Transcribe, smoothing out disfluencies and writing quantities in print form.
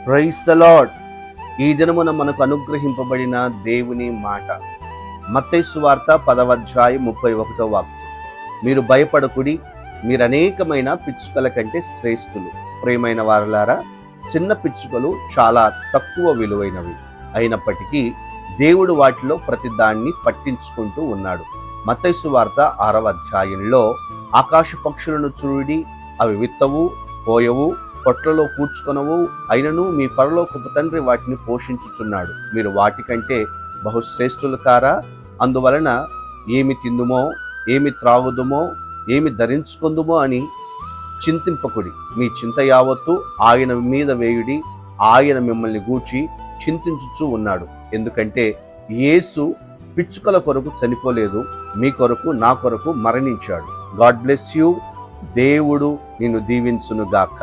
Praise the lord. ఈ దినమున మనకు అనుగ్రహింపబడిన దేవుని మాట మత్తయి సువార్త 10వ అధ్యాయం 31వ వాక్యం. మీరు భయపడకుడి, మీరు అనేకమైన పిచ్చుకల కంటే శ్రేష్ఠులు. ప్రియమైన వారలారా, చిన్న పిచ్చుకలు చాలా తక్కువ విలువైనవి. అయినప్పటికీ దేవుడు వాటిలో ప్రతి దాన్ని పట్టించుకుంటూ ఉన్నాడు. మత్తయి సువార్త 6వ అధ్యాయంలో ఆకాశ పక్షులను చూడి, అవి విత్తవు, కోయవు, కొట్లలో కూర్చుకొనవు, అయినను మీ పరలోకపు తండ్రి వాటిని పోషించుచున్నాడు. మీరు వాటికంటే బహుశ్రేష్ఠులు కారా? అందువలన ఏమి తిందుమో, ఏమి త్రాగుదుమో, ఏమి ధరించుకుందుమో అని చింతింపకుడి. మీ చింత యావత్తు ఆయన మీద వేయుడి, ఆయన మిమ్మల్ని గూర్చి చింతించుచూ ఉన్నాడు. ఎందుకంటే యేసు పిచ్చుకల కొరకు చనిపోలేదు, మీ కొరకు, నా కొరకు మరణించాడు. God bless you. దేవుడు నిన్ను దీవించునుగాక.